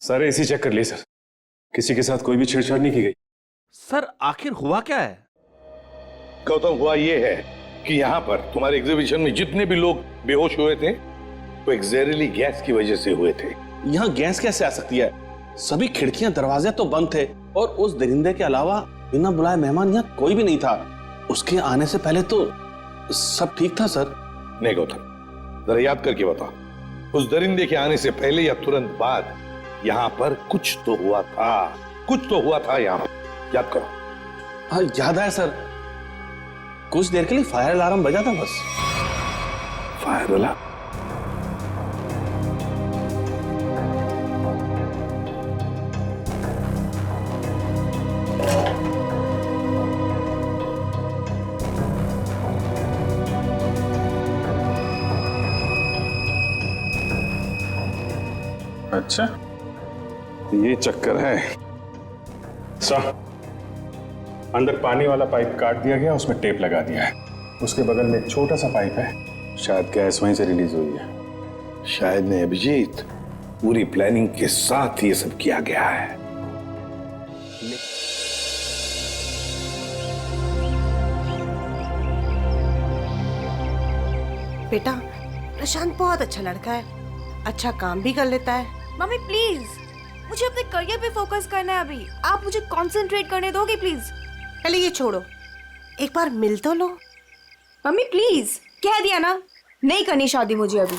सारे AC check कर लिए सर, किसी के साथ कोई भी छेड़छाड़ नहीं की गई। सर आखिर हुआ क्या है? गौतम, हुआ ये है कि यहाँ पर तुम्हारे एग्जीबिशन में जितने भी लोग बेहोश हुए थे वो एक जहरीली गैस की वजह से हुए थे। यहाँ गैस कैसे आ सकती है? सभी खिड़कियां दरवाजे तो बंद थे और उस दरिंदे के अलावा बिना बुलाए मेहमान यहाँ कोई भी नहीं था। उसके आने से पहले तो सब ठीक था सर। नहीं गौतम, जरा याद करके बताओ, उस दरिंदे के आने से पहले या तुरंत बाद यहाँ पर कुछ तो हुआ था, कुछ तो हुआ था यहाँ पर। याद करो। हाँ याद है सर, कुछ देर के लिए फायर अलार्म बजा था बस। Fire alarm? अच्छा, ये चक्कर है। सर, अंदर पानी वाला पाइप काट दिया गया, उसमें टेप लगा दिया है। उसके बगल में एक छोटा सा पाइप है, शायद गैस वहीं से रिलीज हुई है। शायद नहीं अभिजीत, पूरी प्लानिंग के साथ ये सब किया गया है। बेटा, प्रशांत बहुत अच्छा लड़का है, अच्छा काम भी कर लेता है। मम्मी प्लीज, मुझे अपने करियर पे फोकस करना है अभी। आप मुझे कंसंट्रेट करने दोगे प्लीज? पहले ये छोड़ो, एक बार मिल तो लो। मम्मी प्लीज, कह दिया ना, नहीं करनी शादी मुझे अभी।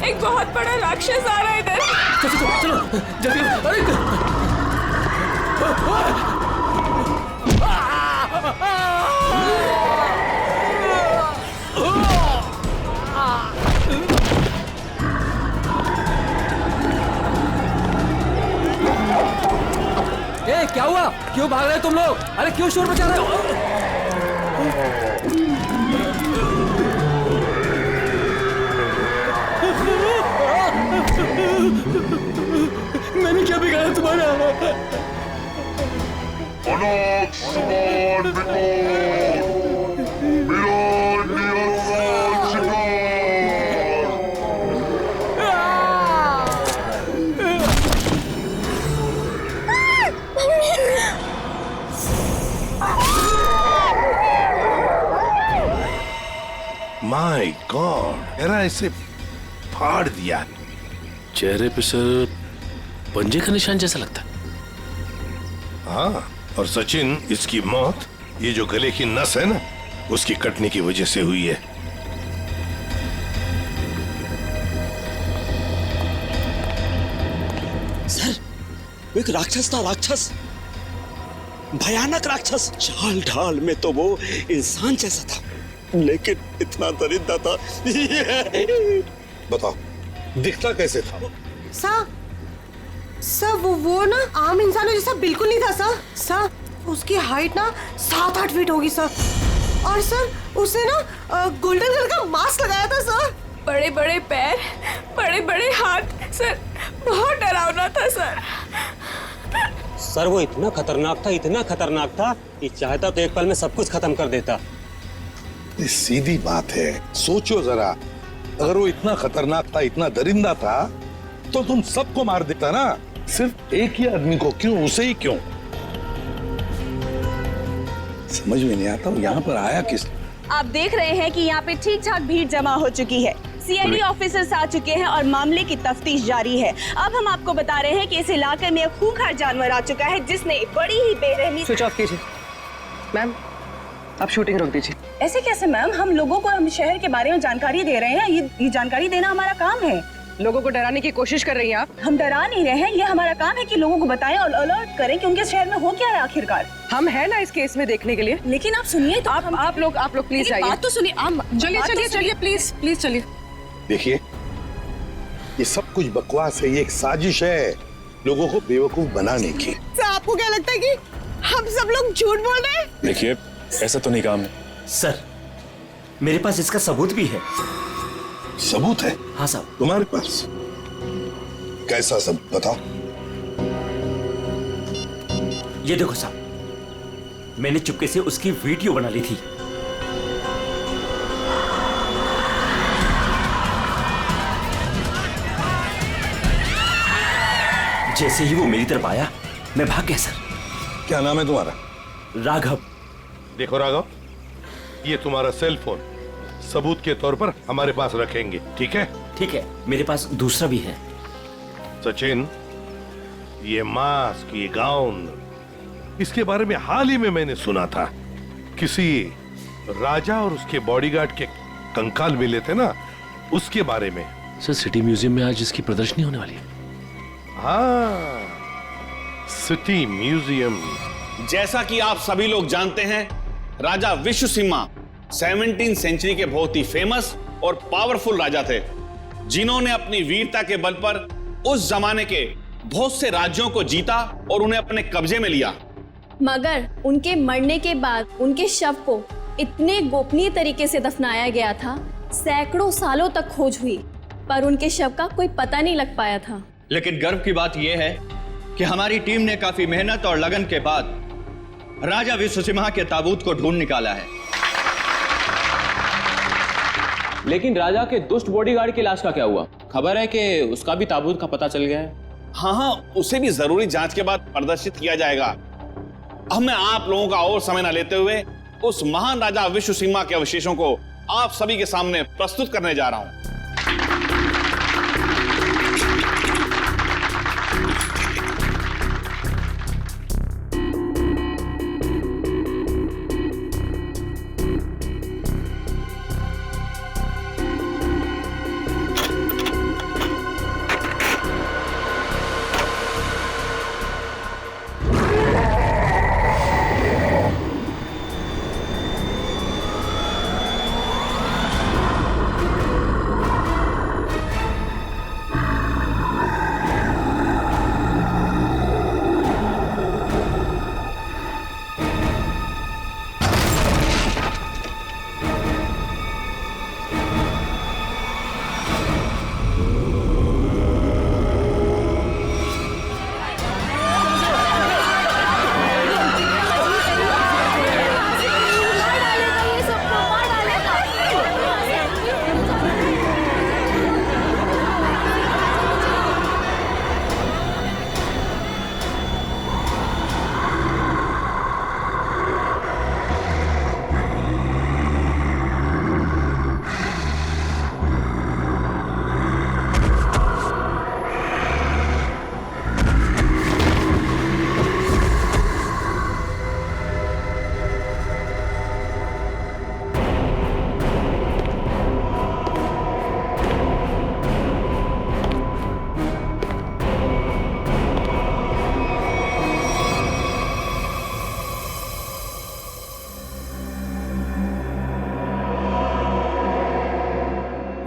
एक बहुत बड़ा राक्षस आ रहा है इधर। चलो जल्दी। ए, क्या हुआ? क्यों भाग रहे हो तुम लोग? अरे क्यों शोर मचा रहे हो? मैंने क्या बिगाड़ा तुम्हारा? माय गॉड, मेरा इसे फाड़ दिया। चेहरे पे सर पंजे का निशान जैसा लगता है। हाँ, और सचिन, इसकी मौत ये जो गले की नस है ना, उसकी कटने की वजह से हुई है। सर, वो एक राक्षस था, राक्षस, भयानक राक्षस। चाल ढाल में तो वो इंसान जैसा था, लेकिन इतना दरिद्र था। बताओ, दिखता कैसे था? सर वो ना आम इंसानों जैसा बिल्कुल नहीं था सर। उसकी हाइट ना 7-8 फीट होगी सर। और सर उसने ना गोल्डन कलर का मास्क लगाया था सर। बड़े बड़े पैर, बड़े बड़े हाथ। सर बहुत डरावना था सर। सर वो इतना खतरनाक था कि चाहता तो एक पल में सब कुछ खत्म कर देता। ये सीधी बात है, सोचो जरा, अगर वो इतना खतरनाक था, इतना दरिंदा था, तो तुम सबको मार देता ना, सिर्फ एक ही आदमी को क्यों, उसे ही क्यों? समझ में नहीं आता यहाँ पर आया किस। आप देख रहे हैं कि यहाँ पे ठीक ठाक भीड़ जमा हो चुकी है। सीआईडी ऑफिसर्स आ चुके हैं और मामले की तफ्तीश जारी है। अब हम आपको बता रहे हैं कि इस इलाके में एक खूंखार जानवर आ चुका है जिसने बड़ी ही बेरहमी। स्विच ऑफ कीजिए मैम, आप शूटिंग रोक दीजिए। ऐसे कैसे मैम, हम लोगों को हम शहर के बारे में जानकारी दे रहे हैं, ये जानकारी देना हमारा काम है। लोगों को डराने की कोशिश कर रही हैं आप। हम डरा नहीं रहे हैं, ये हमारा काम है कि लोगों को बताएं और अलर्ट करें कि उनके शहर में हो क्या रहा है आखिरकार। हम हैं ना इस केस में देखने के लिए। लेकिन आप सुनिए तो आप लोग प्लीज आइए। बात तो सुनिए। चलिए प्लीज चलिए। देखिए, ये सब कुछ बकवास है, ये एक साजिश है लोगों को बेवकूफ बनाने की। आपको क्या लगता है कि हम सब लोग झूठ बोल रहे हैं? देखिए, ऐसा तो नहीं काम है। सर मेरे पास इसका सबूत भी है। सबूत है? हाँ साहब। तुम्हारे पास कैसा सबूत, बताओ। ये देखो साहब, मैंने चुपके से उसकी वीडियो बना ली थी। जैसे ही वो मेरी तरफ आया मैं भाग गया सर। क्या नाम है तुम्हारा? राघव। देखो राघव, ये तुम्हारा सेल फोन सबूत के तौर पर हमारे पास रखेंगे, ठीक है? ठीक है, मेरे पास दूसरा भी है। सचिन, ये मास्क, ये गाउन, इसके बारे में हाल ही में मैंने सुना था। किसी राजा और उसके बॉडीगार्ड के कंकाल मिले थे ना, उसके बारे में। सर सिटी म्यूजियम में आज इसकी प्रदर्शनी होने वाली है। हाँ, सिटी म्यूजियम। जैसा कि आप सभी लोग जानते हैं, राजा विश्वसिम्हा 17वीं सेंचुरी के बहुत ही फेमस और पावरफुल राजा थे, जिन्होंने अपनी वीरता के बल पर उस जमाने के बहुत से राज्यों को जीता और उन्हें अपने कब्जे में लिया। मगर उनके मरने के बाद उनके शव को इतने गोपनीय तरीके से दफनाया गया था, सैकड़ों सालों तक खोज हुई पर उनके शव का कोई पता नहीं लग पाया था। लेकिन गर्व की बात यह है कि हमारी टीम ने काफी मेहनत और लगन के बाद राजा विश्वसिम्हा के ताबूत को ढूंढ निकाला है। लेकिन राजा के दुष्ट बॉडीगार्ड की लाश का क्या हुआ? खबर है कि उसका भी ताबूत का पता चल गया है। हाँ, उसे भी जरूरी जांच के बाद प्रदर्शित किया जाएगा। अब मैं आप लोगों का और समय न लेते हुए उस महान राजा विश्वसिम्हा के अवशेषों को आप सभी के सामने प्रस्तुत करने जा रहा हूं।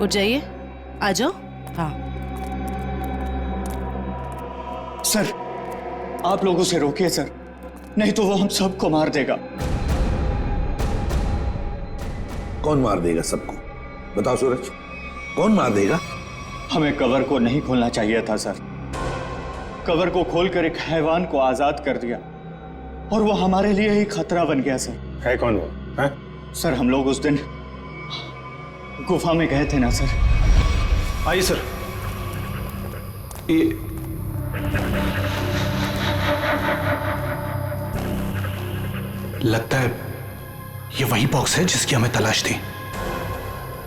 उठ जाइए, आ जाओ। हाँ सर, आप लोगों से रोकिए सर, नहीं तो वो हम सबको मार देगा। कौन मार देगा सबको? बताओ सूरज। कौन मार देगा? हमें कवर को नहीं खोलना चाहिए था सर। कवर को खोलकर एक हैवान को आजाद कर दिया और वो हमारे लिए ही खतरा बन गया सर। है कौन वो? है? सर हम लोग उस दिन गुफा में गए थे ना सर। आइए सर। ये लगता है ये वही बॉक्स है जिसकी हमें तलाश थी।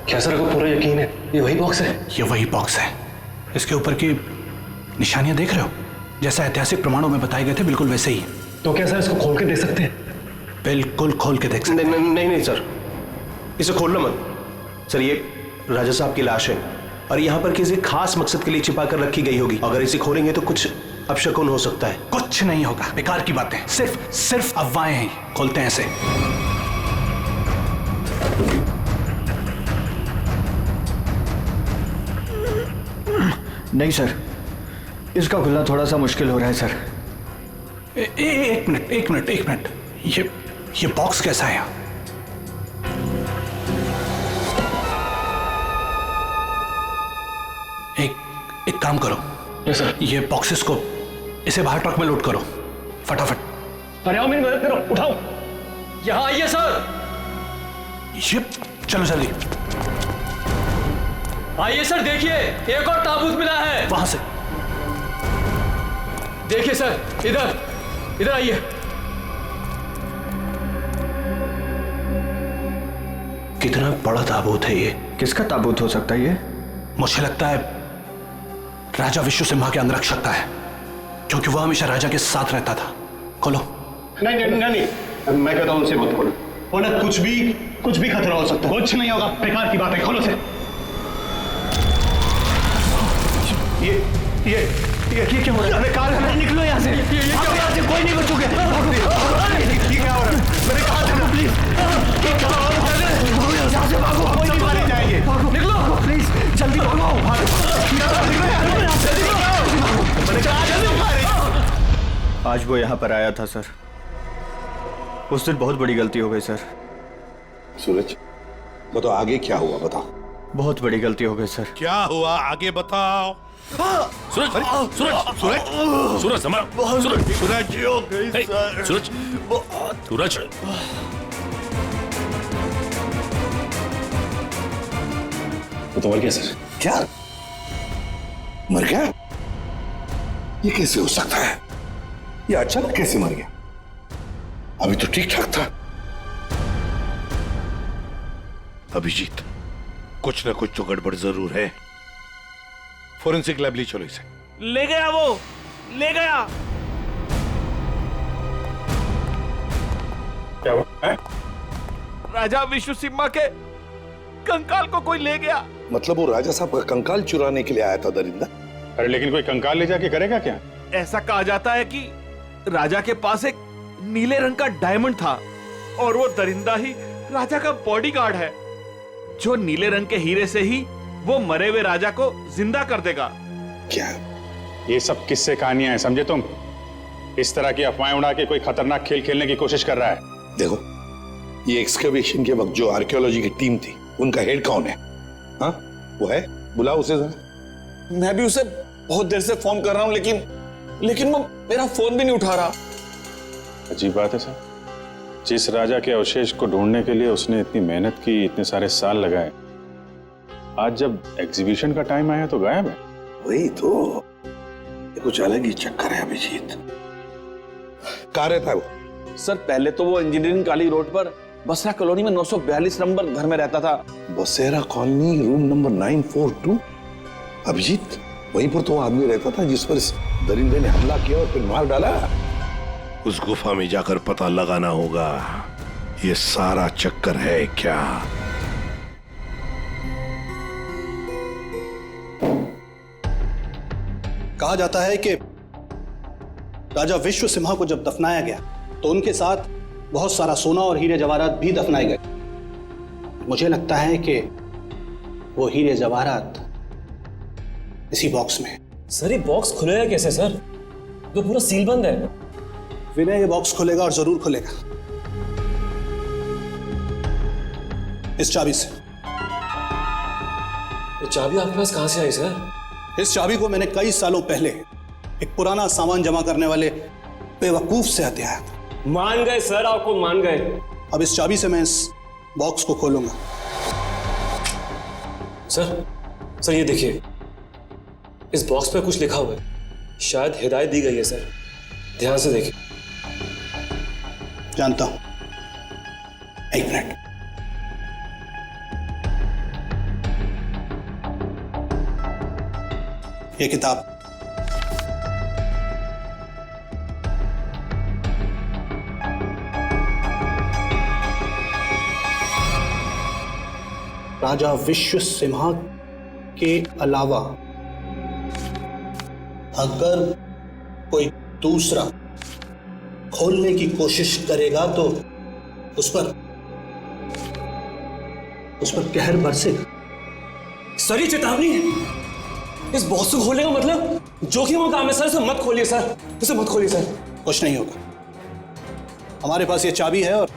क्या सर आपको पूरा यकीन है ये वही बॉक्स है? ये वही बॉक्स है। इसके ऊपर की निशानियां देख रहे हो? जैसा ऐतिहासिक प्रमाणों में बताए गए थे बिल्कुल वैसे ही। तो क्या सर इसको खोल के देख सकते हैं? बिल्कुल खोल के देख सकते हैं। नहीं सर, इसे खोलना मत सर। ये राजा साहब की लाश है और यहाँ पर किसी खास मकसद के लिए छिपा कर रखी गई होगी। अगर इसे खोलेंगे तो कुछ अपशकुन हो सकता है। कुछ नहीं होगा, बेकार की बातें, सिर्फ अफवाहें हैं। खोलते हैं इसे। नहीं सर, इसका खुलना थोड़ा सा मुश्किल हो रहा है सर। एक मिनट। ये बॉक्स कैसा है? एक काम करो। Yes sir. ये बॉक्सेस को इसे बाहर ट्रक में लोड करो फटाफट। अरे आओ मेरी मदद करो, उठाओ। यहाँ आइए सर। ये चलो जल्दी। आइए सर, देखिए एक और ताबूत मिला है। वहां से देखिए सर, इधर आइए। कितना बड़ा ताबूत है ये? किसका ताबूत हो सकता है ये? मुझे लगता है राजा विश्व सिम्हा के अंगरक्षक का है, क्योंकि वो हमेशा राजा के साथ रहता था। खोलो। नहीं, मैं कहता हूं उनसे मत खोलो, वरना कुछ भी खतरा हो सकता है। कुछ नहीं होगा, बेकार की बात है। खोलो से। ये क्या हो रहा है? कार है, निकलो यहाँ से। यहाँ से कोई नहीं बचोगे। ये क्या हो रहा है? मैंने कहा था ना, प्लीज। ये क्या हो रहा है? यहाँ से भागो, कोई नहीं मारे जाएंगे। निकलो प्लीज, जल्दी भागो। आज वो यहाँ पर आया था सर। उस दिन बहुत बड़ी गलती हो गई सर। सूरज, बताओ आगे क्या हुआ, बताओ। बहुत बड़ी गलती हो गई सर। क्या हुआ आगे बताओ। सूरज तो मर गया सर? क्या मर गया? ये कैसे हो सकता है? ये अचानक कैसे मर गया? अभी तो ठीक ठाक था। अभिजीत, कुछ ना कुछ तो गड़बड़ जरूर है। फोरेंसिक लैब ले चलो इसे। ले गया वो, ले गया। क्या हुआ? राजा विश्व सिम्हा के कंकाल को कोई ले गया। मतलब वो राजा साहब का कंकाल चुराने के लिए आया था दरिंदा? अरे लेकिन कोई कंकाल ले जाके करेगा क्या? ऐसा कहा जाता है कि राजा के पास एक नीले रंग का डायमंड था और वो दरिंदा ही राजा का बॉडीगार्ड है, जो नीले रंग के हीरे से ही वो मरे हुए राजा को जिंदा कर देगा। क्या? ये सब किस्से कहानियां हैं, समझे तुम? इस तरह की अफवाहें उड़ा के कोई खतरनाक खेल खेलने की कोशिश कर रहा है। देखो, ये एक्सकवेशन के वक्त जो आर्कियोलॉजी की टीम थी, उनका हेड कौन है? हाँ, वो है? बुलाओ उसे जरा। मैं भी उसे बहुत देर से फोन कर रहा हूं, लेकिन वो मेरा फोन भी नहीं उठा रहा। अजीब बात है सर, जिस राजा के अवशेष को ढूंढने के लिए उसने इतनी मेहनत की, इतने सारे साल लगाए, आज जब एग्जीबिशन का टाइम आया तो गायब है। वही तो, ये कुछ अलग ही चक्कर है अभिजीत। कहाँ रहता है वो? सर पहले तो वो इंजीनियरिंग कॉलेज रोड पर बसरा कॉलोनी में 942 नंबर घर में रहता था। बसेरा कॉलोनी, रूम नंबर 942। अभिजीत, वहीं पर तो वो आदमी रहता था जिस पर इस दरिंदे ने हमला किया और फिर मार डाला। उस गुफा में जाकर पता लगाना होगा ये सारा चक्कर है क्या। कहा जाता है कि राजा विश्व सिम्हा को जब दफनाया गया तो उनके साथ बहुत सारा सोना और हीरे जवाहरात भी दफनाए गए। मुझे लगता है कि वो हीरे जवाहरात इसी बॉक्स में। सर ये बॉक्स खुलेगा कैसे सर? तो पूरा सील बंद है। विनय ये बॉक्स खुलेगा और जरूर खुलेगा, इस चाबी से। ये चाबी आपके पास कहां से आई सर? इस चाबी को मैंने कई सालों पहले एक पुराना सामान जमा करने वाले बेवकूफ से हत्या आया था। मान गए सर, आपको मान गए। अब इस चाबी से मैं इस बॉक्स को खोलूंगा। सर ये देखिए, इस बॉक्स पे कुछ लिखा हुआ है, शायद हिदायत दी गई है सर, ध्यान से देखिए। जानता हूं, एक मिनट। ये किताब राजा विश्व सिम्हा के अलावा अगर कोई दूसरा खोलने की कोशिश करेगा तो उस पर कहर बरसेगा। सर ये चेतावनी है, इस बॉक्स को खोलने का मतलब जोखिम का काम है सर, इसे मत खोलिए सर, इसे मत खोलिए सर। कुछ नहीं होगा, हमारे पास ये चाबी है और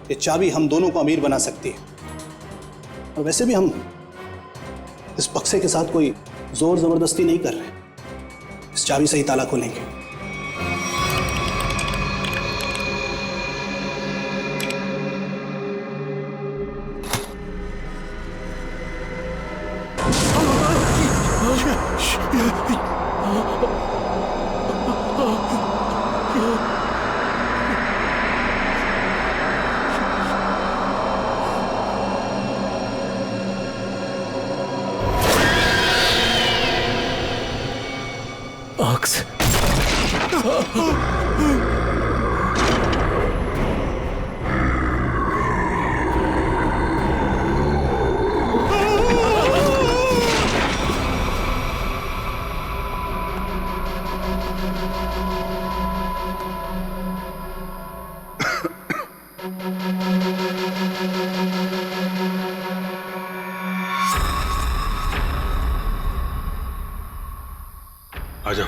ये चाबी हम दोनों को अमीर बना सकती है। और वैसे भी हम इस बक्से के साथ कोई जोर जबरदस्ती नहीं कर रहे, इस चाबी से ही ताला खोलेंगे। आजा।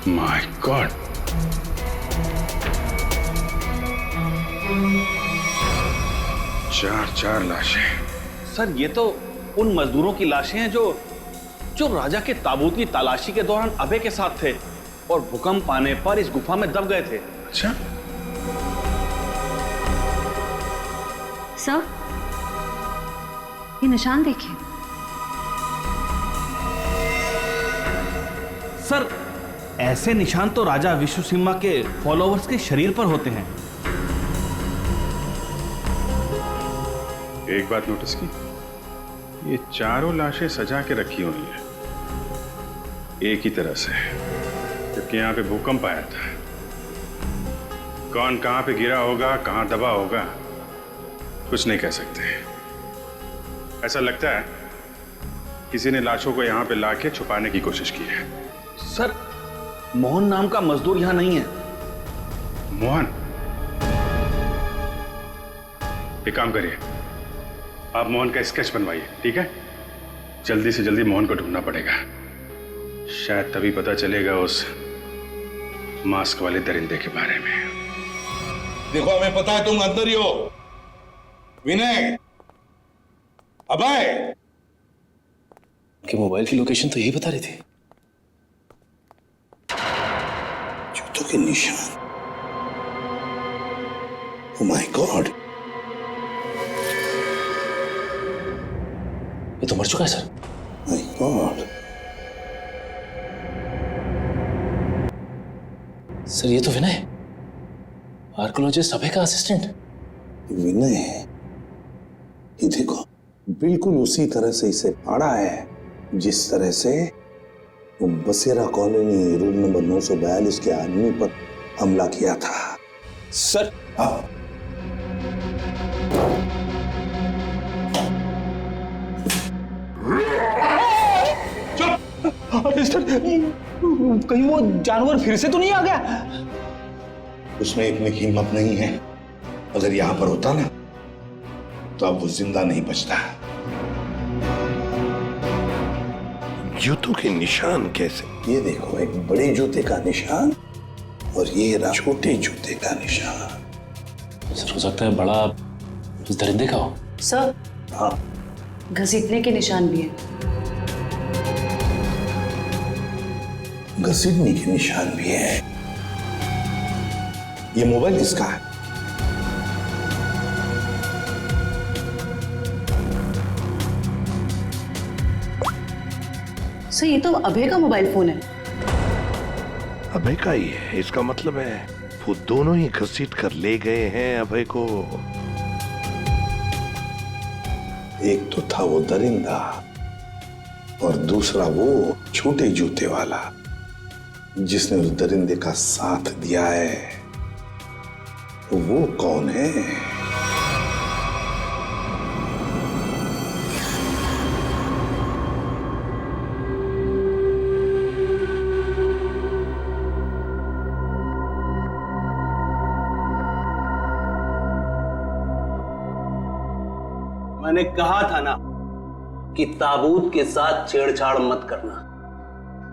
माय गॉड, चार लाशें। सर ये तो उन मजदूरों की लाशें हैं जो राजा के ताबूत की तलाशी के दौरान अभय के साथ थे और भूकंप आने पर इस गुफा में दब गए थे। अच्छा सर, ये निशान देखिए। सर ऐसे निशान तो राजा विश्व सिम्हा के फॉलोअर्स के शरीर पर होते हैं। एक बात नोटिस की, ये चारों लाशें सजा के रखी हुई हैं एक ही तरह से, जबकि यहां पे भूकंप आया था। कौन कहां पे गिरा होगा, कहां दबा होगा, कुछ नहीं कह सकते। ऐसा लगता है किसी ने लाशों को यहां पे लाके छुपाने की कोशिश की है। सर मोहन नाम का मजदूर यहां नहीं है। मोहन? एक काम करिए, आप मोहन का स्केच बनवाइए, ठीक है? जल्दी से जल्दी मोहन को ढूंढना पड़ेगा, शायद तभी पता चलेगा उस मास्क वाले दरिंदे के बारे में। देखो हमें पता है तुम अंदर ही हो। विनय, अभय, कि मोबाइल की लोकेशन तो यही बता रही थी। जूतों के निशान। ओह माय गॉड, ये तो मर चुका है सर। माय गॉड सर, ये तो विनय, आर्कोलॉजिस्ट अभय का असिस्टेंट। विनय है ये, देखो बिल्कुल उसी तरह से इसे फाड़ा है जिस तरह से वो बसेरा कॉलोनी रूम नंबर 942 के आदमी पर हमला किया था। सर कहीं वो जानवर फिर से तो नहीं आ गया? उसमें इतनी हिम्मत नहीं है, अगर यहां पर होता ना तो अब वो जिंदा नहीं बचता। जूतों के निशान कैसे? ये देखो, एक बड़े जूते का निशान और ये रहा छोटे जूते का निशान। सर, हो सकता है बड़ा उस दरिंदे का हो। सर, हाँ, घसीटने के निशान भी है। घसीटने के निशान भी है। ये मोबाइल किसका है? सर, ये तो अभय का मोबाइल फोन है। अभय का ही है? इसका मतलब है वो दोनों ही घसीट कर ले गए हैं अभय को। एक तो था वो दरिंदा और दूसरा वो छोटे जूते वाला जिसने उस दरिंदे का साथ दिया है। वो कौन है? मैंने कहा था ना कि ताबूत के साथ छेड़छाड़ मत करना,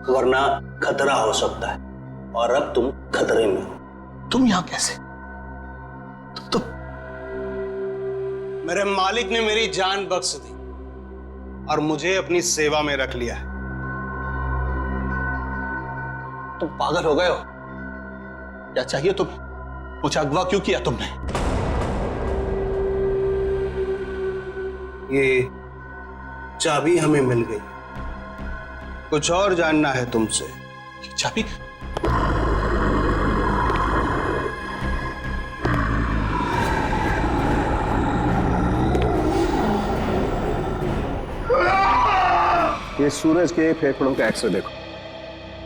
वरना खतरा हो सकता है। और अब तुम खतरे में हो। तुम यहां कैसे? तुम मेरे मालिक ने मेरी जान बख्श दी और मुझे अपनी सेवा में रख लिया है। तुम पागल हो गए हो? क्या चाहिए तुम्हें? मुझे अगवा क्यों किया तुमने? ये चाबी हमें मिल गई, कुछ और जानना है तुमसे? चाबी? ये सूरज के फेफड़ों का एक्सरे देखो।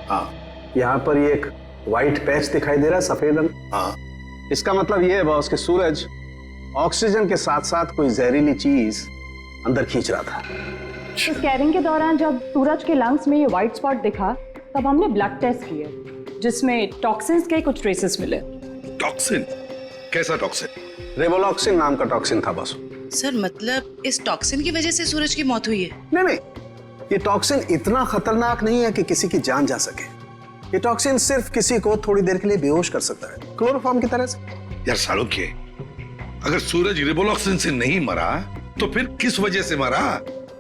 हाँ, यहाँ पर ये एक व्हाइट पैच दिखाई दे रहा है, सफेद रंग। हाँ, इसका मतलब ये है बॉस कि सूरज ऑक्सीजन के साथ साथ कोई जहरीली चीज अंदर खींच रहा था। स्कैनिंग के दौरान जब सूरज के लंग्स में ये व्हाइट स्पॉट दिखा तब हमने ब्लड टेस्ट किए जिसमें टॉक्सिन्स के कुछ ट्रेसेस मिले। टॉक्सिन? कैसा टॉक्सिन? रेवोलॉक्सिन नाम का टॉक्सिन था बॉस। सर, मतलब इस टॉक्सिन की वजह से सूरज की मौत हुई है? नहीं, ये टॉक्सिन इतना खतरनाक नहीं है कि किसी की जान जा सके। ये टॉक्सिन सिर्फ किसी को थोड़ी देर के लिए बेहोश कर सकता है, क्लोरोफॉर्म की तरह से। यार सालुक्य, अगर सूरज रेवोलॉक्सिन से नहीं मरा तो फिर किस वजह से मरा?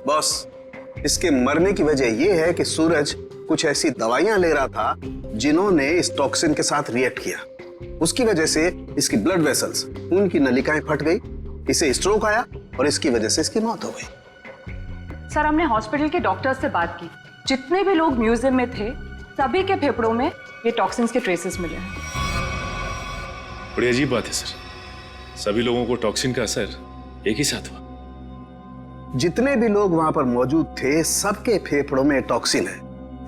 बॉस, इसके मरने की वजह यह है कि सूरज कुछ ऐसी दवाइयां ले रहा था जिन्होंने इस टॉक्सिन के साथ रिएक्ट किया। उसकी वजह से इसकी ब्लड वेसल्स, खून की नलिकाएं फट गई, इसे स्ट्रोक आया और इसकी वजह से इसकी मौत हो गई। सर, हमने हॉस्पिटल के डॉक्टर से बात की, जितने भी लोग म्यूजियम में थे सभी के फेफड़ों में ये टॉक्सिन्स के ट्रेसेस मिले हैं। बड़ी अजीब बात है सर, सभी लोगों को टॉक्सिन का असर एक ही साथ हुआ। जितने भी लोग वहां पर मौजूद थे सबके फेफड़ों में टॉक्सिन है।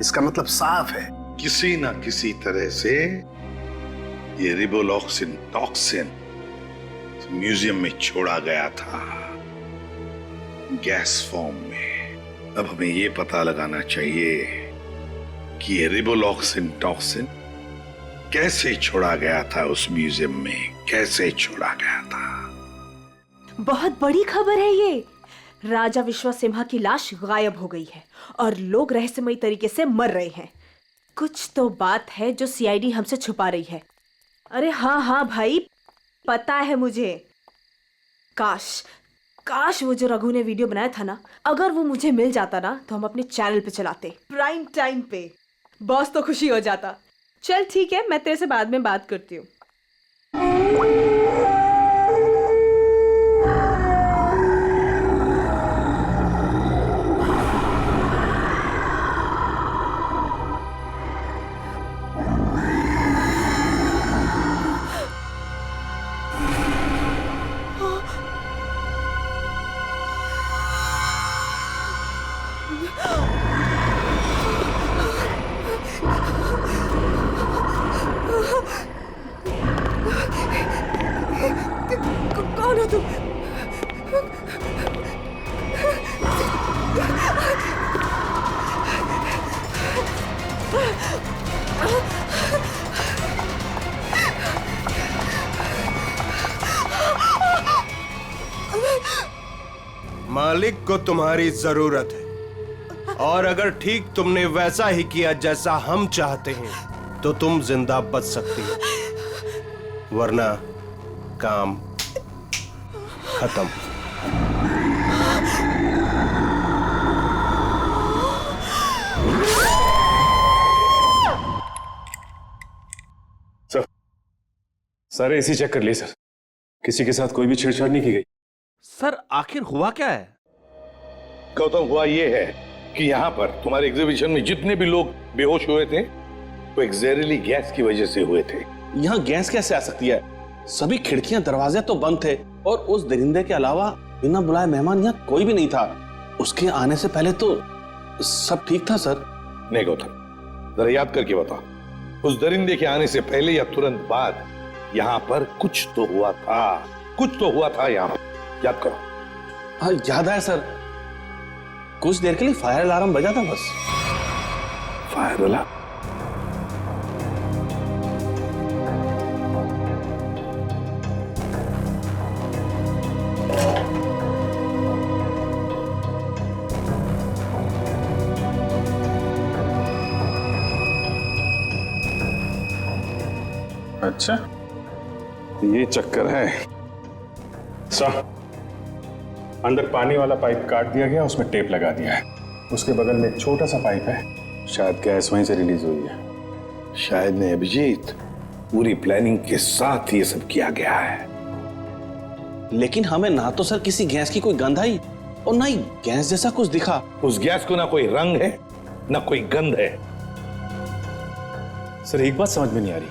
इसका मतलब साफ है, किसी ना किसी तरह से ये रेवोलॉक्सिन टॉक्सिन म्यूजियम में छोड़ा गया था, गैस फॉर्म में। अब हमें ये पता लगाना चाहिए कि ये रेवोलॉक्सिन टॉक्सिन कैसे छोड़ा गया था उस म्यूजियम में, कैसे छोड़ा गया था। बहुत बड़ी खबर है ये। राजा विश्वसिम्हा की लाश गायब हो गई है और लोग रहस्यमयी तरीके से मर रहे हैं। कुछ तो बात है जो सीआईडी हमसे छुपा रही है। अरे हाँ हाँ भाई, पता है मुझे। काश वो जो रघु ने वीडियो बनाया था ना, अगर वो मुझे मिल जाता ना तो हम अपने चैनल पे चलाते, प्राइम टाइम पे। बॉस तो खुशी हो जाता। चल ठीक है, मैं तेरे से बाद में बात करती हूँ। कौन हो तुम? मालिक को तुम्हारी जरूरत है और अगर ठीक तुमने वैसा ही किया जैसा हम चाहते हैं तो तुम जिंदा बच सकती हो, वरना काम खत्म। सर एसी चेक कर लिए सर, किसी के साथ कोई भी छेड़छाड़ नहीं की गई। सर आखिर हुआ क्या है? गौतम, हुआ ये है कि यहाँ पर तुम्हारे एग्जीबिशन में जितने भी लोग बेहोश हुए थे वो एक जहरीली गैस की वजह से हुए थे। यहाँ गैस कैसे आ सकती है? सभी खिड़कियां दरवाजे तो बंद थे और उस दरिंदे के अलावा बिना बुलाए मेहमान यहाँ कोई भी नहीं था। उसके आने से पहले तो सब ठीक था सर। नहीं गौतम, जरा याद करके बता, उस दरिंदे के आने से पहले या तुरंत बाद यहाँ पर कुछ तो हुआ था, कुछ तो हुआ था यहाँ पर। याद करो। हाँ याद है सर, कुछ देर के लिए फायर अलार्म बजा था बस। Fire alarm? अच्छा, ये चक्कर है। सर, अंदर पानी वाला पाइप काट दिया गया, उसमें टेप लगा दिया है। उसके बगल में एक छोटा सा पाइप है, शायद गैस वहीं से रिलीज हुई है। शायद नहीं अभिजीत, पूरी प्लानिंग के साथ ये सब किया गया है। लेकिन हमें ना तो सर किसी गैस की कोई गंध आई और ना ही गैस जैसा कुछ दिखा। उस गैस को ना कोई रंग है ना कोई गंध है। सर एक बात समझ में नहीं आ रही,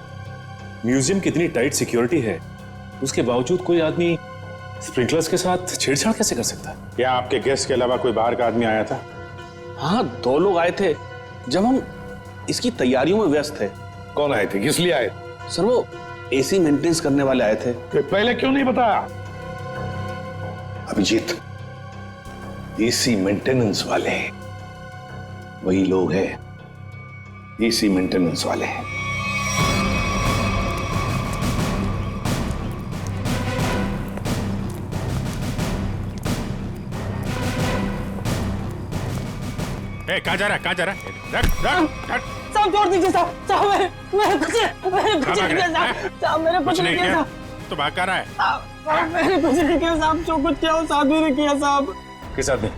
म्यूजियम की इतनी टाइट सिक्योरिटी है, उसके बावजूद कोई आदमी स्प्रिंकलर्स के साथ छेड़छाड़ कैसे कर सकता है? क्या आपके गेस्ट के अलावा कोई बाहर का आदमी आया था? हाँ, 2 लोग आए थे जब हम इसकी तैयारियों में व्यस्त थे। कौन आए थे, किस लिए आए? सर वो एसी मेंटेनेंस करने वाले आए थे। पहले क्यों नहीं बताया? अभिजीत, एसी मेंटेनेंस वाले वही लोग हैं, एसी मेंटेनेंस वाले हैं। कहाँ जा रहा है, कहाँ जा रहा है? साहब छोड़ दीजिए साहब, साहब मैंने कुछ नहीं किया साहब, मैंने कुछ नहीं किया साहब। तो भाग कर रहा है? साहब मैंने कुछ नहीं किया साहब, जो कुछ किया वो साहब ने किया साहब। किस आदमी?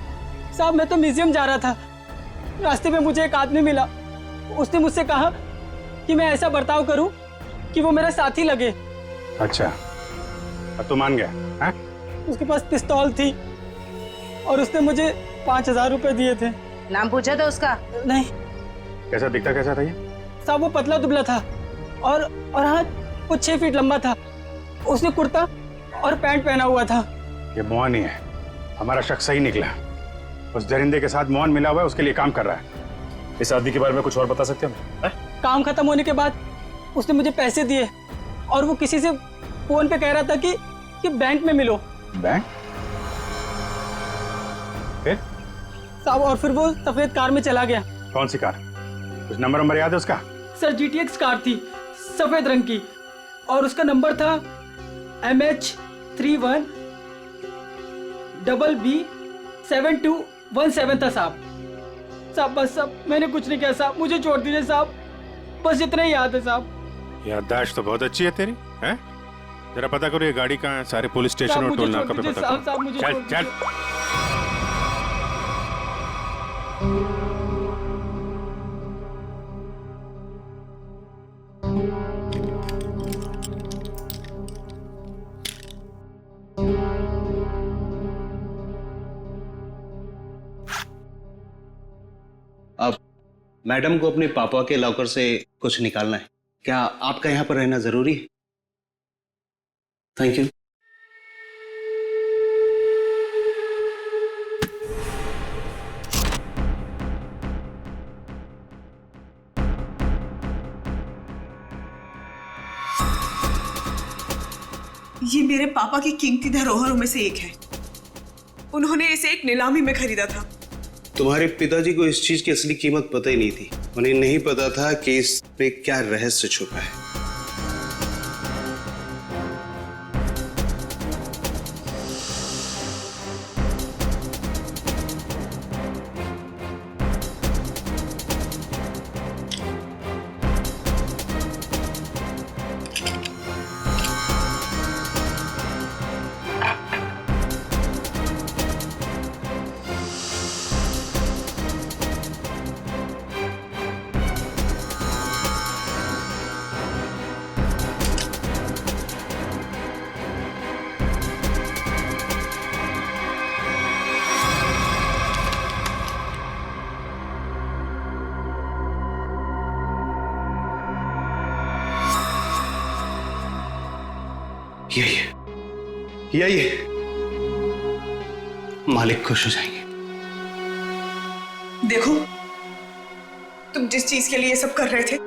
साहब मैं तो म्यूजियम जा रहा था, रास्ते में मुझे एक आदमी मिला, उसने मुझसे कहा कि मैं ऐसा बर्ताव करूं कि वो मेरा साथी लगे। अच्छा, अब तो मान गया? हाँ? उसके पास पिस्तौल थी और उसने मुझे 5000 रुपए दिए थे। नाम पूछा था उसका? नहीं। कैसा दिखता कैसा था ये? साहब वो पतला दुबला था और हाँ वो 6 फीट लंबा था। उसने कुर्ता और पैंट पहना हुआ था। ये मोहन ही है, हमारा शक सही निकला। उस दरिंदे के साथ मोहन मिला हुआ है, उसके लिए काम कर रहा है। इस आदमी के बारे में कुछ और बता सकते हैं? काम खत्म होने के बाद उसने मुझे पैसे दिए और वो किसी से फोन पे कह रहा था कि बैंक में मिलो। बैंक? फिर? साहब और फिर वो सफेद कार में चला गया। कौन सी कार? कुछ नंबर याद है उसका? सर GTX कार थी, सफेद रंग की, और उसका नंबर था MH31BB7217 था साहब। साहब बस साहब मैंने कुछ नहीं किया साहब, मुझे छोड़ दीजिए साहब, बस इतना ही याद है साहब। याददाश्त तो बहुत अच्छी है तेरी, हैं? जरा पता करो ये गाड़ी कहाँ है, सारे पुलिस स्टेशन और टोल नाका पे पता करो। चल चल। अब मैडम को अपने पापा के लॉकर से कुछ निकालना है, क्या आपका यहाँ पर रहना जरूरी है? Thank you. ये मेरे पापा की कीमती धरोहरों में से एक है। उन्होंने इसे एक नीलामी में खरीदा था। तुम्हारे पिताजी को इस चीज की असली कीमत पता ही नहीं थी। उन्हें नहीं पता था कि इसमें क्या रहस्य छुपा है। यही मालिक खुश हो जाएंगे। देखो, तुम जिस चीज के लिए ये सब कर रहे थे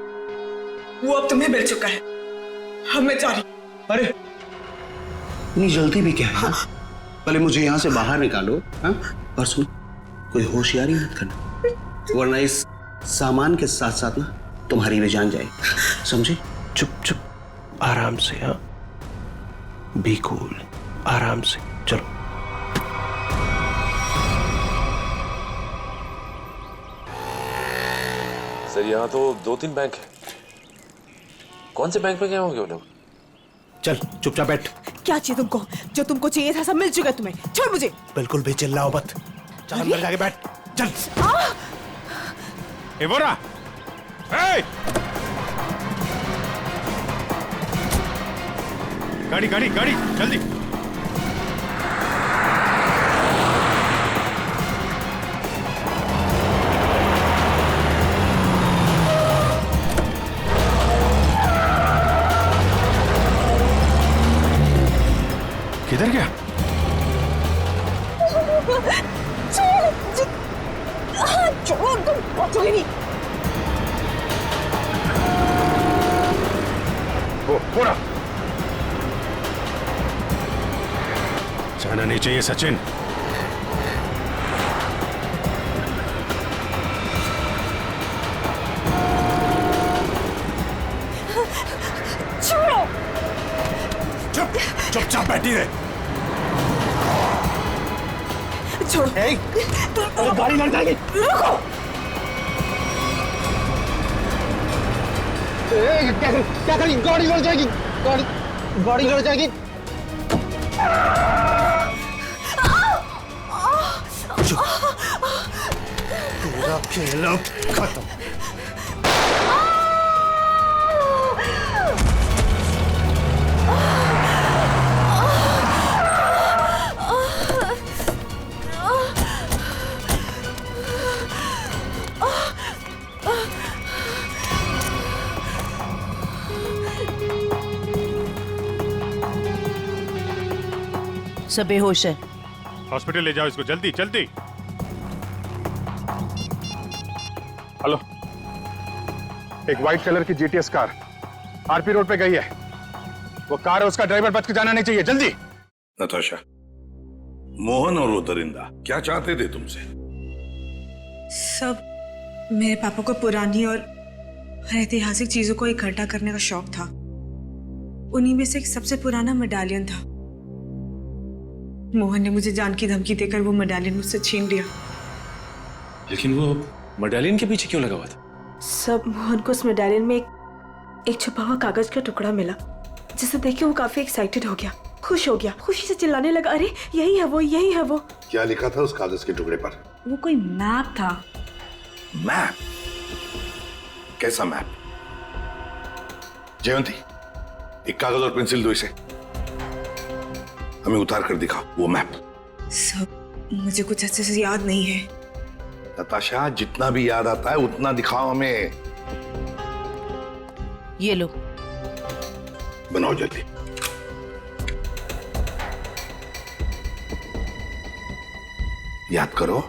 वो अब तुम्हें मिल चुका है। अब मैं जा रही हूं। अरे इतनी जल्दी भी क्या है? हाँ। पहले मुझे यहाँ से बाहर निकालो। हाँ? और सुन, कोई होशियारी मत करना, वरना इस सामान के साथ साथ ना तुम्हारी भी जान जाएगी, समझे? चुप चुप, आराम से। हाँ, बी कूल, आराम से चलो। सर यहाँ तो 2-3 बैंक है। कौन से बैंक में गए होंगे वो लोग? चल चुपचाप बैठ। क्या चाहिए तुमको? जो तुमको चाहिए था सब मिल चुका है तुम्हें। छोड़ मुझे। बिल्कुल भी चिल्लाओ मत। चल अंदर जाके बैठ। चल। एवोरा, गाड़ी गाड़ी गाड़ी जल्दी। किधर गया? छोड़ो, तुम पहुंचोगे नहीं। वो पूरा जाना नहीं चाहिए सचिन। छोड़ो। चुपचाप बैठी रहे। छोड़ो। अरे गाड़ी लड़ जाएगी। रुको। क्या करी? गाड़ी लड़ जाएगी। गाड़ी लड़ जाएगी। पूरा खेल अब खत्म। सब बेहोश है। हॉस्पिटल ले जाओ इसको, जल्दी जल्दी। हेलो, एक व्हाइट कलर की जीटीएस कार आरपी रोड पे गई है। वो कार है, उसका ड्राइवर बच के जाना नहीं चाहिए, जल्दी। नताशा, मोहन और वो दरिंदा क्या चाहते थे तुमसे? सब मेरे पापा को पुरानी और ऐतिहासिक चीजों को इकट्ठा करने का शौक था। उन्हीं में से एक सबसे पुराना मेडालियन था। मोहन ने मुझे जान की धमकी देकर वो मेडालियन मुझसे छीन लिया। लेकिन वो मेडालियन के पीछे क्यों लगा हुआ था? सब मोहन को उस मेडालियन में एक छुपा हुआ कागज का टुकड़ा मिला, जिसे देख के वो काफी एक्साइटेड हो गया, खुश हो गया, खुशी से चिल्लाने लगा, अरे यही है वो, यही है वो। क्या लिखा था उस कागज के टुकड़े पर? वो कोई मैप था। मैप? कैसा मैप? जयंती, एक कागज और पेंसिल दो इसे, हमें उतार कर दिखाओ वो मैप। सब मुझे कुछ अच्छे से याद नहीं है। नताशा, जितना भी याद आता है उतना दिखाओ हमें। ये लो, बनाओ जल्दी। याद करो।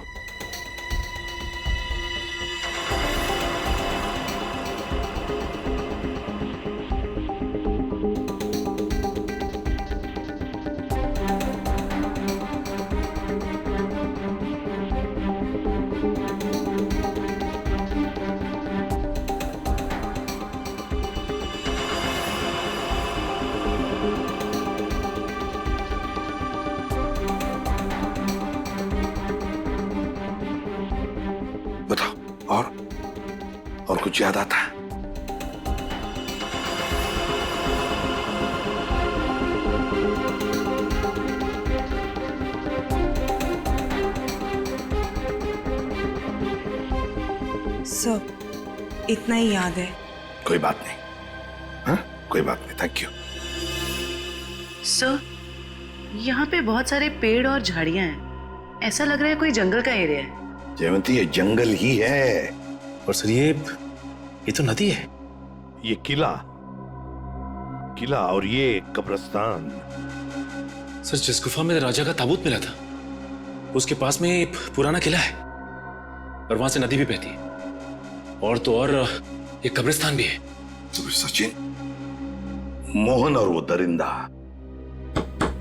बताओ, और कुछ याद आता है? सब इतना ही याद है। कोई बात नहीं। हाँ, कोई बात नहीं। Thank you. सर, यहाँ पे बहुत सारे पेड़ और झाड़ियां हैं। ऐसा लग रहा है कोई जंगल का एरिया है। जयवंती, ये जंगल ही है। और सर ये तो नदी है। ये किला किला और ये कब्रिस्तान। सर, जिस गुफा में राजा का ताबूत मिला था उसके पास में एक पुराना किला है और वहां से नदी भी बहती है, और तो और एक कब्रिस्तान भी है। तो सचिन, मोहन और वो दरिंदा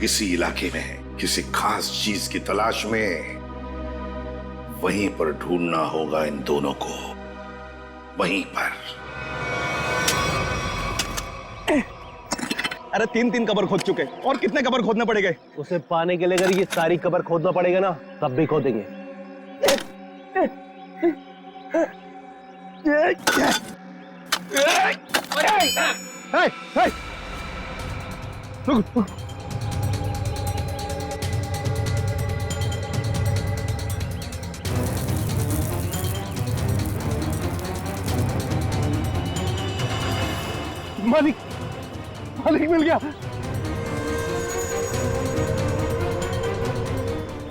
किसी इलाके में किसी खास चीज की तलाश में, वहीं पर ढूंढना होगा इन दोनों को, वहीं पर। अरे 3 कबर खोद चुके, और कितने कबर खोदने पड़ेंगे? उसे पाने के लिए अगर ये सारी कबर खोदना पड़ेगा ना, तब भी खोदेंगे। मालिक, मालिक मिल गया।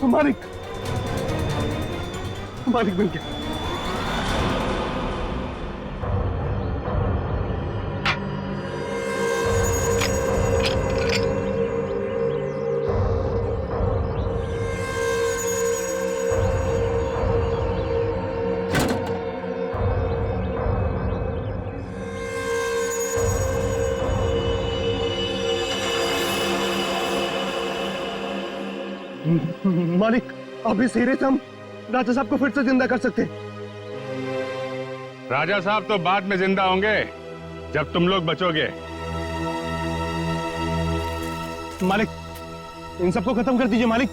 मालिक, मालिक मिल गया। मालिक, अभी सीधे से हम राजा साहब को फिर से जिंदा कर सकते हैं। राजा साहब तो बाद में जिंदा होंगे जब तुम लोग बचोगे। मालिक, इन सबको खत्म कर दीजिए मालिक।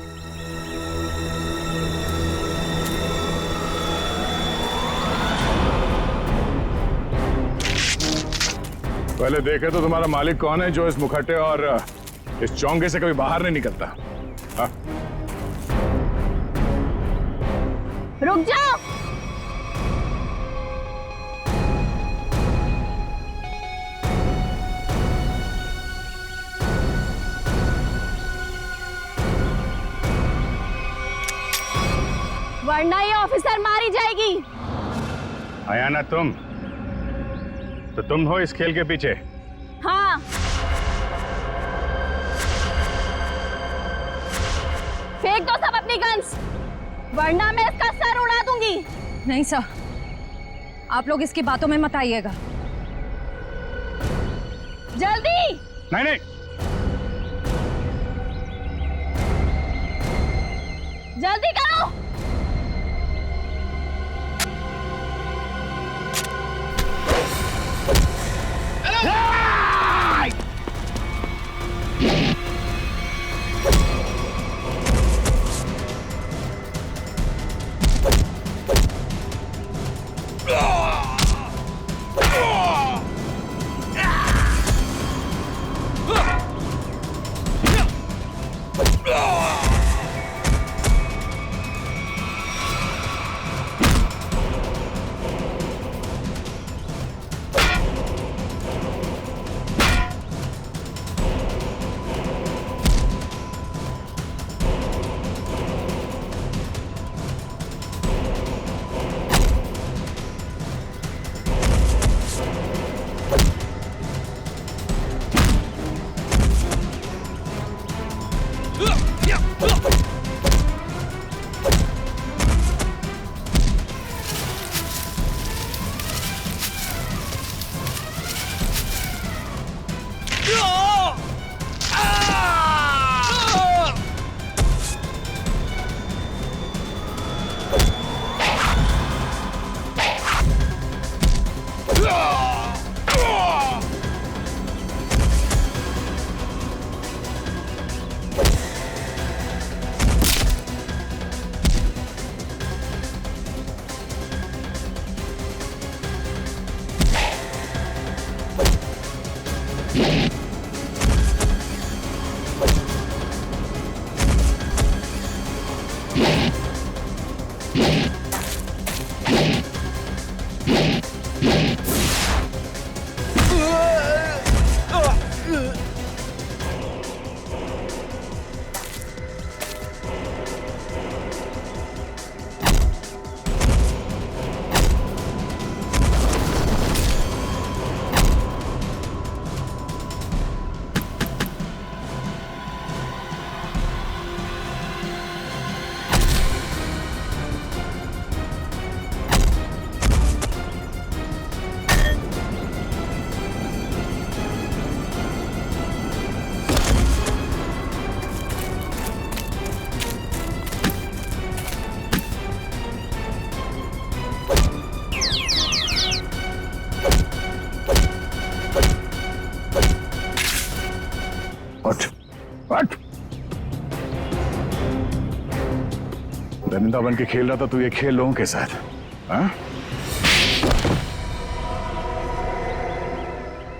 पहले देखे तो तुम्हारा मालिक कौन है जो इस मुखट्टे और इस चौंगे से कभी बाहर नहीं निकलता। हाँ? रुक जाओ। वरना ये ऑफिसर मारी जाएगी। आया ना तुम, तो तुम हो इस खेल के पीछे। हाँ। फेंक दो सब अपनी गन्स, वरना मैं इसका सर उड़ा दूंगी। नहीं सर, आप लोग इसकी बातों में मत आइएगा। जल्दी। नहीं नहीं, जल्दी करो। अंधा बन के खेल रहा था तू ये खेल लोगों के साथ, हाँ?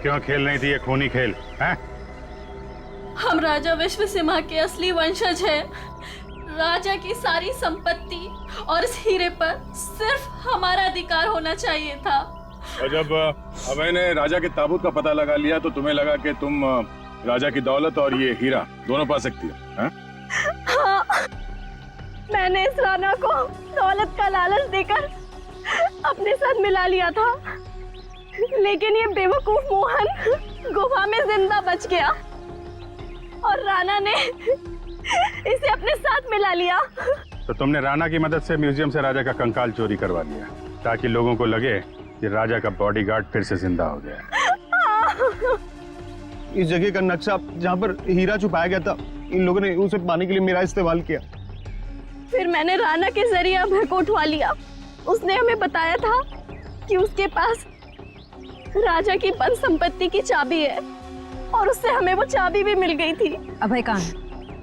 क्यों खेल रही थी ये खूनी खेल, हैं? हम राजा विश्व सिम्हा के असली वंशज हैं। राजा की सारी संपत्ति और इस हीरे पर सिर्फ हमारा अधिकार होना चाहिए था। और जब मैंने राजा के ताबूत का पता लगा लिया तो तुम्हें लगा कि तुम राजा की दौलत और ये हीरा दोनों पा सकती हो, हैं? हाँ, मैंने इस राणा को दौलत का लालच देकर अपने साथ मिला लिया था, लेकिन ये बेवकूफ मोहन गुफा में जिंदा बच गया और राणा ने इसे अपने साथ मिला लिया। तो तुमने राणा की मदद से म्यूजियम से राजा का कंकाल चोरी करवा लिया ताकि लोगों को लगे कि राजा का बॉडीगार्ड फिर से जिंदा हो गया। इस जगह का नक्शा जहाँ पर हीरा छुपाया गया था, इन लोगों ने उसे पाने के लिए मेरा इस्तेमाल किया। फिर मैंने राणा के जरिए अभय को उठवा लिया। उसने हमें बताया था कि उसके पास राजा की बंद संपत्ति की चाबी है और उससे हमें वो चाबी भी मिल गई थी। अभय कहाँ है?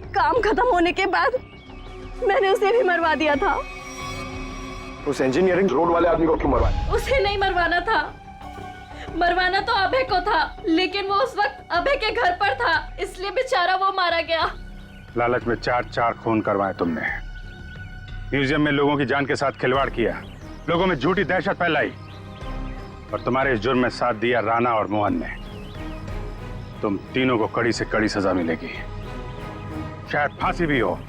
काम खत्म होने के बाद मैंने उसे भी मरवा दिया था। उस इंजीनियरिंग रोड वाले आदमी को क्यों मरवाया? उसे नहीं मरवाना था, मरवाना तो अभय को था, लेकिन वो उस वक्त अभय के घर पर था, इसलिए बेचारा वो मारा गया। लालच में चार खून करवाए तुमने, म्यूजियम में लोगों की जान के साथ खिलवाड़ किया, लोगों में झूठी दहशत फैलाई और तुम्हारे इस जुर्म में साथ दिया राणा और मोहन ने। तुम तीनों को कड़ी से कड़ी सजा मिलेगी, शायद फांसी भी हो।